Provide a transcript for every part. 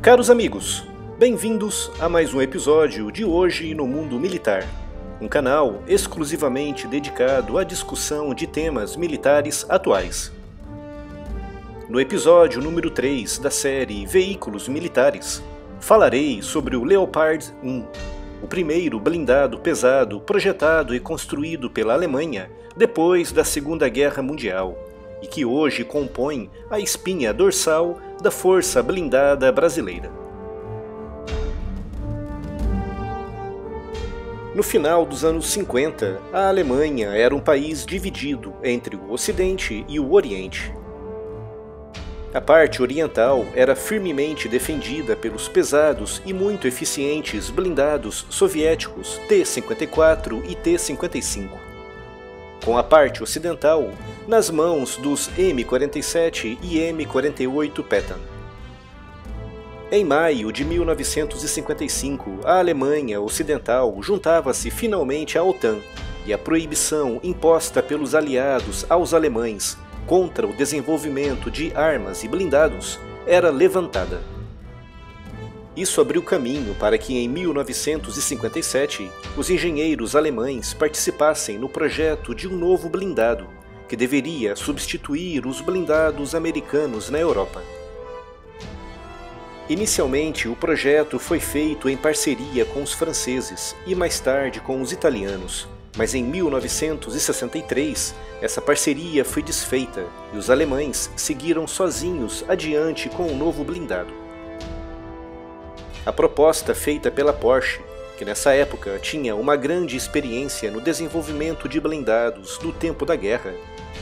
Caros amigos, bem-vindos a mais um episódio de Hoje no Mundo Militar, um canal exclusivamente dedicado à discussão de temas militares atuais. No episódio número 3 da série Veículos Militares, falarei sobre o Leopard 1, o primeiro blindado pesado projetado e construído pela Alemanha depois da Segunda Guerra Mundial, e que hoje compõe a espinha dorsal da Força Blindada Brasileira. No final dos anos 50, a Alemanha era um país dividido entre o Ocidente e o Oriente. A parte oriental era firmemente defendida pelos pesados e muito eficientes blindados soviéticos T-54 e T-55, com a parte ocidental nas mãos dos M47 e M48 Patton. Em maio de 1955, a Alemanha Ocidental juntava-se finalmente à OTAN e a proibição imposta pelos aliados aos alemães contra o desenvolvimento de armas e blindados era levantada. Isso abriu caminho para que em 1957 os engenheiros alemães participassem no projeto de um novo blindado, que deveria substituir os blindados americanos na Europa. Inicialmente, o projeto foi feito em parceria com os franceses e mais tarde com os italianos, mas em 1963 essa parceria foi desfeita e os alemães seguiram sozinhos adiante com o novo blindado. A proposta feita pela Porsche, que nessa época tinha uma grande experiência no desenvolvimento de blindados no tempo da guerra,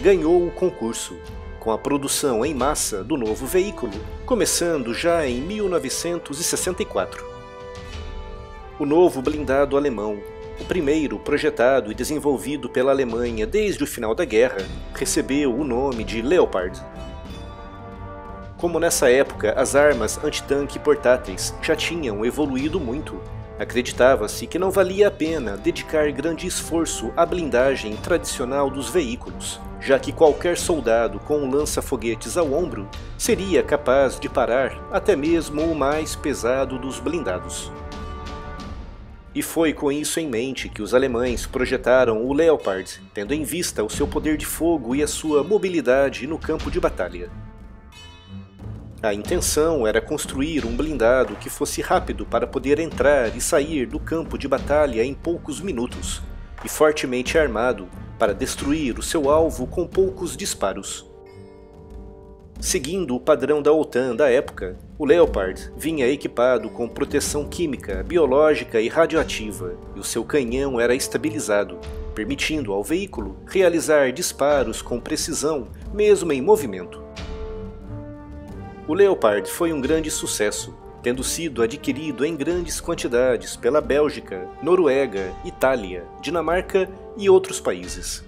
ganhou o concurso, com a produção em massa do novo veículo, começando já em 1964. O novo blindado alemão, o primeiro projetado e desenvolvido pela Alemanha desde o final da guerra, recebeu o nome de Leopard. Como nessa época as armas antitanque portáteis já tinham evoluído muito, acreditava-se que não valia a pena dedicar grande esforço à blindagem tradicional dos veículos, já que qualquer soldado com um lança-foguetes ao ombro seria capaz de parar até mesmo o mais pesado dos blindados. E foi com isso em mente que os alemães projetaram o Leopard, tendo em vista o seu poder de fogo e a sua mobilidade no campo de batalha. A intenção era construir um blindado que fosse rápido para poder entrar e sair do campo de batalha em poucos minutos, e fortemente armado para destruir o seu alvo com poucos disparos. Seguindo o padrão da OTAN da época, o Leopard vinha equipado com proteção química, biológica e radioativa, e o seu canhão era estabilizado, permitindo ao veículo realizar disparos com precisão, mesmo em movimento. O Leopard foi um grande sucesso, tendo sido adquirido em grandes quantidades pela Bélgica, Noruega, Itália, Dinamarca e outros países.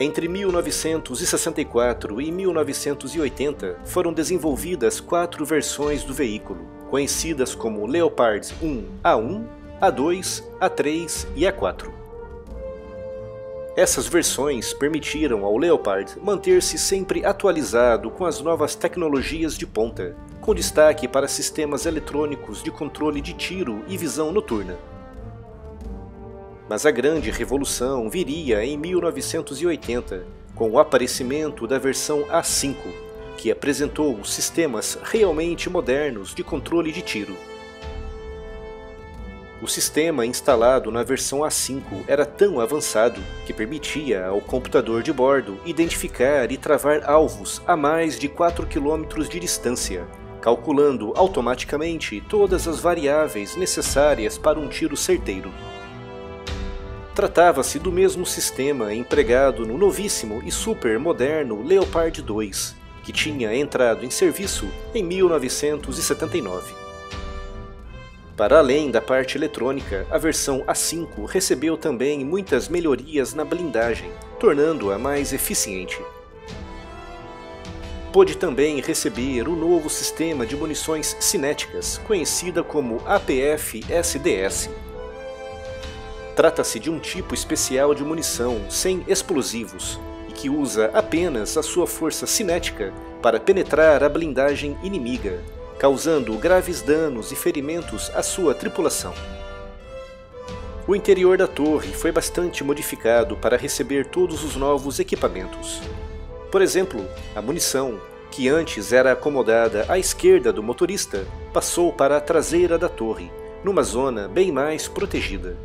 Entre 1964 e 1980 foram desenvolvidas 4 versões do veículo, conhecidas como Leopard 1 A1, A2, A3 e A4. Essas versões permitiram ao Leopard manter-se sempre atualizado com as novas tecnologias de ponta, com destaque para sistemas eletrônicos de controle de tiro e visão noturna. Mas a grande revolução viria em 1980, com o aparecimento da versão A5, que apresentou sistemas realmente modernos de controle de tiro. O sistema instalado na versão A5 era tão avançado que permitia ao computador de bordo identificar e travar alvos a mais de 4 km de distância, calculando automaticamente todas as variáveis necessárias para um tiro certeiro. Tratava-se do mesmo sistema empregado no novíssimo e super moderno Leopard 2, que tinha entrado em serviço em 1979. Para além da parte eletrônica, a versão A5 recebeu também muitas melhorias na blindagem, tornando-a mais eficiente. Pôde também receber o novo sistema de munições cinéticas, conhecida como APF-SDS. Trata-se de um tipo especial de munição sem explosivos e que usa apenas a sua força cinética para penetrar a blindagem inimiga, causando graves danos e ferimentos à sua tripulação. O interior da torre foi bastante modificado para receber todos os novos equipamentos. Por exemplo, a munição, que antes era acomodada à esquerda do motorista, passou para a traseira da torre, numa zona bem mais protegida.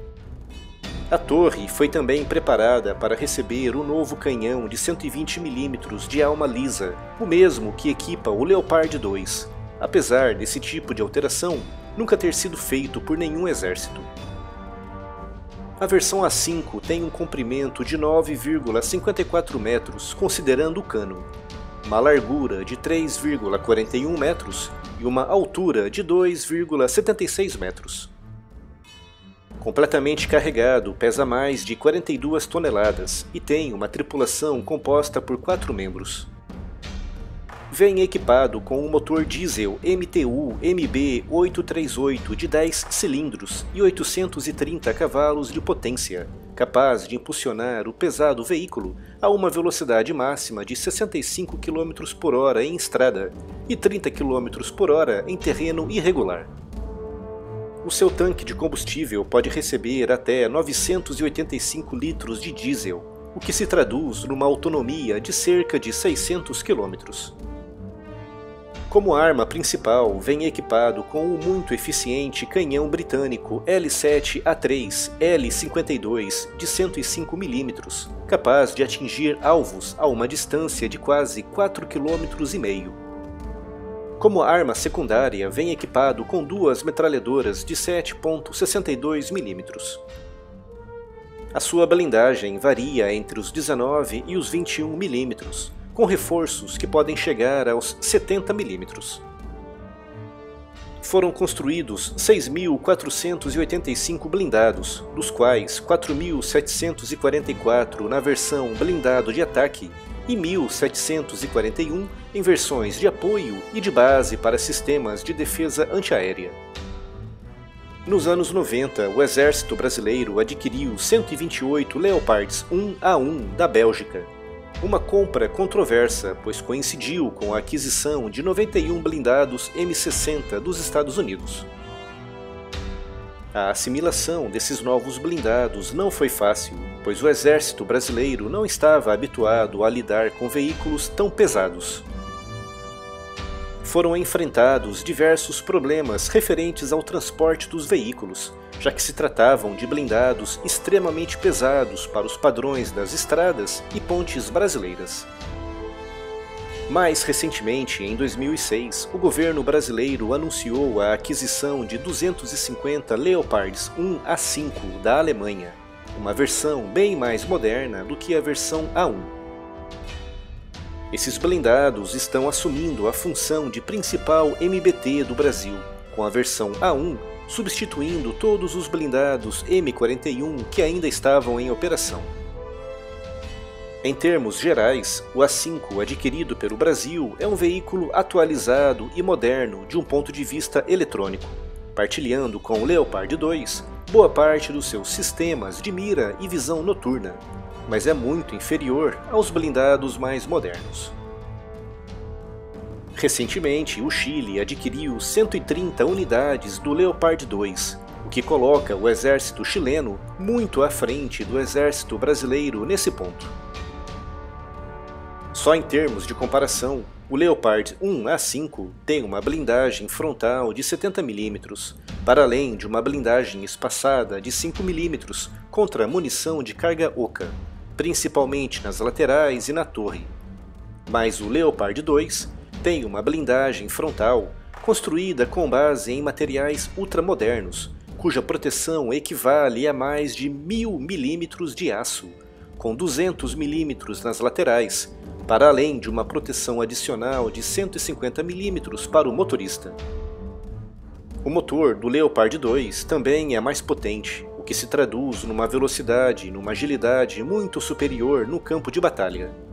A torre foi também preparada para receber o novo canhão de 120 mm de alma lisa, o mesmo que equipa o Leopard 2, apesar desse tipo de alteração nunca ter sido feito por nenhum exército. A versão A5 tem um comprimento de 9,54 metros, considerando o cano, uma largura de 3,41 metros e uma altura de 2,76 metros. Completamente carregado, pesa mais de 42 toneladas e tem uma tripulação composta por 4 membros. Vem equipado com um motor diesel MTU MB838 de 10 cilindros e 830 cavalos de potência, capaz de impulsionar o pesado veículo a uma velocidade máxima de 65 km por hora em estrada e 30 km por hora em terreno irregular. O seu tanque de combustível pode receber até 985 litros de diesel, o que se traduz numa autonomia de cerca de 600 km. Como arma principal, vem equipado com o muito eficiente canhão britânico L7A3 L52 de 105 mm, capaz de atingir alvos a uma distância de quase 4,5 km. Como arma secundária, vem equipado com duas metralhadoras de 7,62 mm. A sua blindagem varia entre os 19 e os 21 mm, com reforços que podem chegar aos 70 mm. Foram construídos 6.485 blindados, dos quais 4.744 na versão blindado de ataque e 1.741 em versões de apoio e de base para sistemas de defesa antiaérea. Nos anos 90, o Exército Brasileiro adquiriu 128 Leopards 1A1 da Bélgica. Uma compra controversa, pois coincidiu com a aquisição de 91 blindados M60 dos Estados Unidos. A assimilação desses novos blindados não foi fácil, pois o exército brasileiro não estava habituado a lidar com veículos tão pesados. Foram enfrentados diversos problemas referentes ao transporte dos veículos, já que se tratavam de blindados extremamente pesados para os padrões das estradas e pontes brasileiras. Mais recentemente, em 2006, o governo brasileiro anunciou a aquisição de 250 Leopards 1A5 da Alemanha, uma versão bem mais moderna do que a versão A1. Esses blindados estão assumindo a função de principal MBT do Brasil, com a versão A1 substituindo todos os blindados M41 que ainda estavam em operação. Em termos gerais, o A5 adquirido pelo Brasil é um veículo atualizado e moderno de um ponto de vista eletrônico, partilhando com o Leopard 2 boa parte dos seus sistemas de mira e visão noturna, mas é muito inferior aos blindados mais modernos. Recentemente, o Chile adquiriu 130 unidades do Leopard 2, o que coloca o exército chileno muito à frente do exército brasileiro nesse ponto. Só em termos de comparação, o Leopard 1A5 tem uma blindagem frontal de 70 mm, para além de uma blindagem espaçada de 5 mm contra munição de carga oca, principalmente nas laterais e na torre. Mas o Leopard 2 tem uma blindagem frontal construída com base em materiais ultramodernos, cuja proteção equivale a mais de 1000 mm de aço, com 200 mm nas laterais, para além de uma proteção adicional de 150 mm para o motorista. O motor do Leopard 2 também é mais potente, o que se traduz numa velocidade e numa agilidade muito superior no campo de batalha.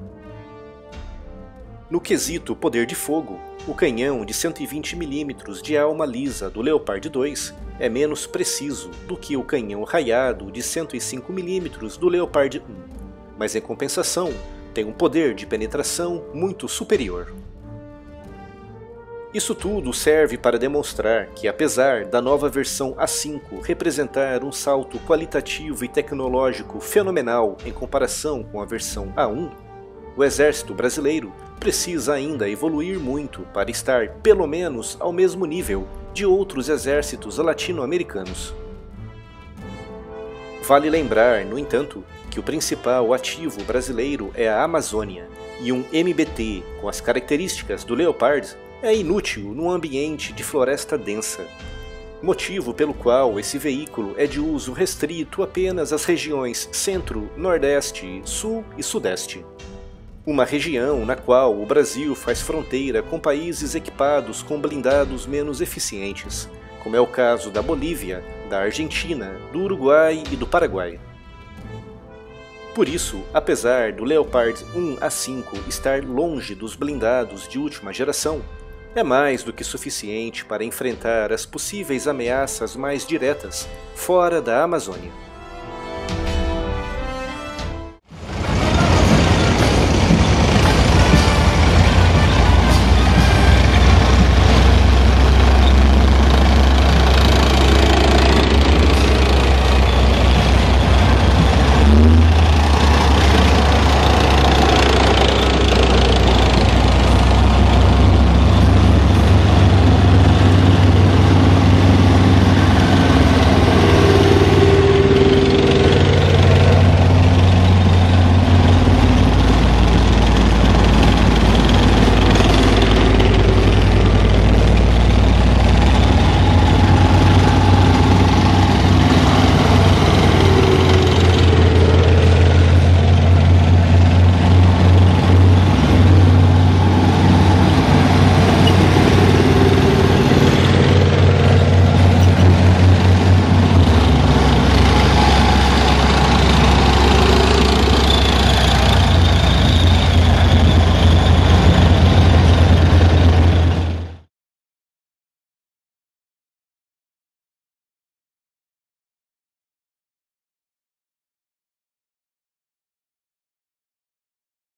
No quesito poder de fogo, o canhão de 120 mm de alma lisa do Leopard 2 é menos preciso do que o canhão raiado de 105 mm do Leopard 1, mas em compensação tem um poder de penetração muito superior. Isso tudo serve para demonstrar que, apesar da nova versão A5 representar um salto qualitativo e tecnológico fenomenal em comparação com a versão A1, o Exército Brasileiro precisa ainda evoluir muito para estar, pelo menos, ao mesmo nível de outros exércitos latino-americanos. Vale lembrar, no entanto, que o principal ativo brasileiro é a Amazônia, e um MBT com as características do Leopard é inútil num ambiente de floresta densa, motivo pelo qual esse veículo é de uso restrito apenas às regiões Centro, Nordeste, Sul e Sudeste. Uma região na qual o Brasil faz fronteira com países equipados com blindados menos eficientes, como é o caso da Bolívia, da Argentina, do Uruguai e do Paraguai. Por isso, apesar do Leopard 1A5 estar longe dos blindados de última geração, é mais do que suficiente para enfrentar as possíveis ameaças mais diretas fora da Amazônia.